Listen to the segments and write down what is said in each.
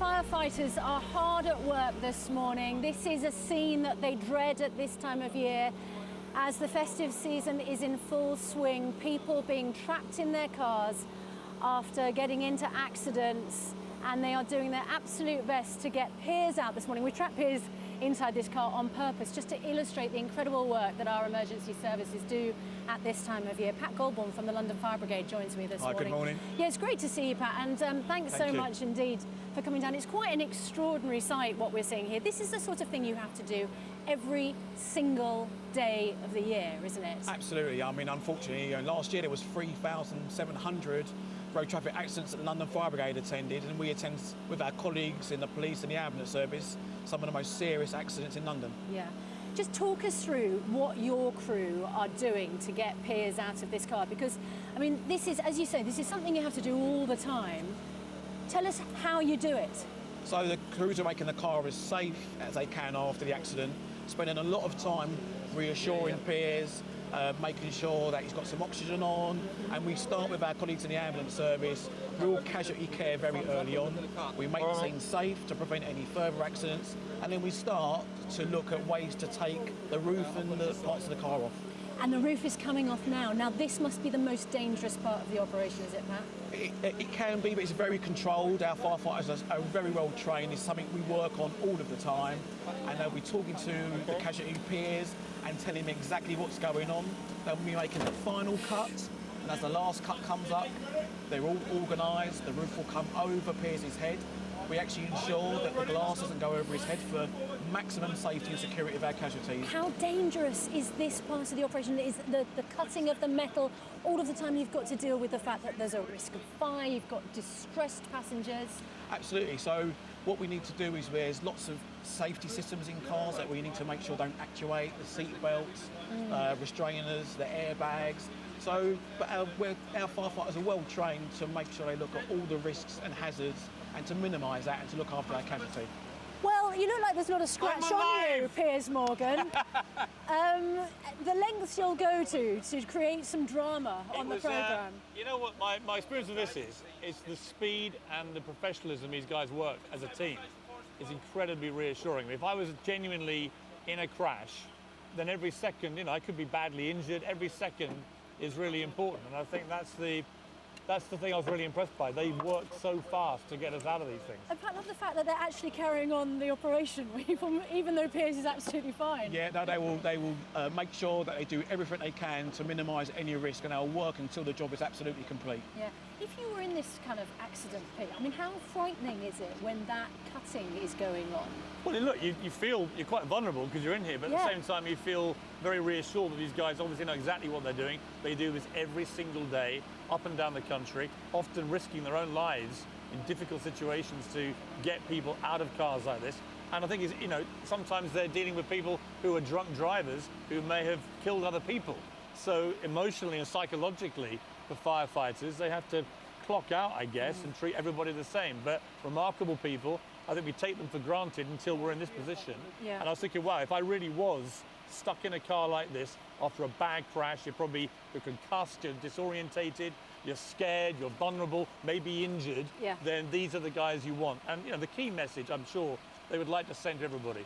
firefighters are hard at work this morning. This is a scene that they dread at this time of year. As the festive season is in full swing, people being trapped in their cars after getting into accidents, and they are doing their absolute best to get Piers out this morning. We trapped Piers inside this car on purpose just to illustrate the incredible work that our emergency services do at this time of year. Pat Goldborn from the London Fire Brigade joins me this morning. Good morning. Yeah, it's great to see you, Pat, and thanks so much indeed for coming down. It's quite an extraordinary sight what we're seeing here. This is the sort of thing you have to do every single day of the year, isn't it? Absolutely. I mean, unfortunately, last year there was 3,700 road traffic accidents that the London Fire Brigade attended, and we attend with our colleagues in the police and the ambulance service some of the most serious accidents in London. Yeah. Just talk us through what your crew are doing to get Piers out of this car, because, I mean, this is, as you say, this is something you have to do all the time. Tell us how you do it. So the crews are making the car as safe as they can after the accident, spending a lot of time reassuring Piers, making sure that he's got some oxygen on, and we start with our colleagues in the ambulance service, real casualty care very early on. We make the scene safe to prevent any further accidents, and then we start to look at ways to take the roof and the parts of the car off. And the roof is coming off now. Now, this must be the most dangerous part of the operation, is it, Pat? It can be, but it's very controlled. Our firefighters are very well trained. It's something we work on all of the time, and they'll be talking to the casualty Piers and telling him exactly what's going on. They'll be making the final cut, and as the last cut comes up, they're all organised. The roof will come over Piers' head. We actually ensure that the glass doesn't go over his head for maximum safety and security of our casualties. How dangerous is this part of the operation? Is the cutting of the metal? All of the time you've got to deal with the fact that there's a risk of fire, you've got distressed passengers. Absolutely. So what we need to do is there's lots of safety systems in cars that we need to make sure don't actuate, the seat belts, restrainers, the airbags. So, but our firefighters are well trained to make sure they look at all the risks and hazards and to minimise that and to look after our casualty. Well, you look like there's not a scratch on you, Piers Morgan. The lengths you'll go to create some drama on the programme. You know what my experience of this is? It's the speed and the professionalism these guys work as a team is incredibly reassuring. If I was genuinely in a crash, then every second, I could be badly injured. Every second is really important, and I think that's the thing I was really impressed by. They worked so fast to get us out of these things. I love the fact that they're actually carrying on the operation, even though Piers is absolutely fine. Yeah, no, they will make sure that they do everything they can to minimise any risk, and they'll work until the job is absolutely complete. Yeah. If you were in this kind of accident pit, I mean, how frightening is it when that cutting is going on? Well, look, you feel you're quite vulnerable because you're in here, but at the same time you feel very reassured that these guys obviously know exactly what they're doing. They do this every single day, up and down the country, often risking their own lives in difficult situations to get people out of cars like this. And I think, sometimes they're dealing with people who are drunk drivers who may have killed other people. So emotionally and psychologically, for firefighters, they have to clock out, I guess, and treat everybody the same. But remarkable people, I think we take them for granted until we're in this position. Yeah. And I was thinking, wow, if I really was stuck in a car like this after a bad crash, you're concussed, you're disorientated, you're scared, you're vulnerable, maybe injured, then these are the guys you want. And the key message, I'm sure, they would like to send to everybody: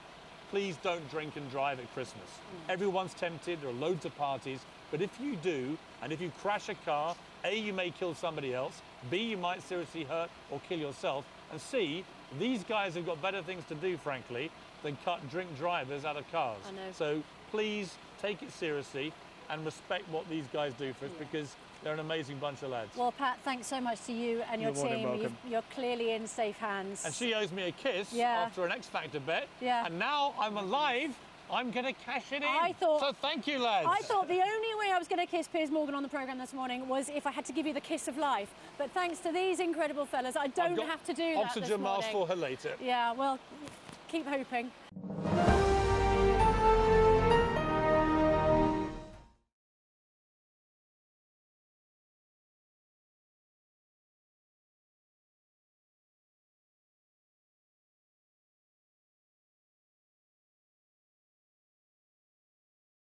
please don't drink and drive at Christmas. Everyone's tempted, there are loads of parties, but if you do, and if you crash a car, A, you may kill somebody else, B, you might seriously hurt or kill yourself, and C, these guys have got better things to do, frankly, than cut drink drivers out of cars. I know. So please take it seriously and respect what these guys do for us, because they're an amazing bunch of lads. Well, Pat, thanks so much to you and your team. You're clearly in safe hands. And she owes me a kiss after an X Factor bet. Yeah. And now I'm alive, I'm going to cash it in. So thank you, lads. I thought the only way I was going to kiss Piers Morgan on the programme this morning was if I had to give you the kiss of life. But thanks to these incredible fellas, I don't have to do that this morning. Oxygen mask for her later. Yeah, well, keep hoping.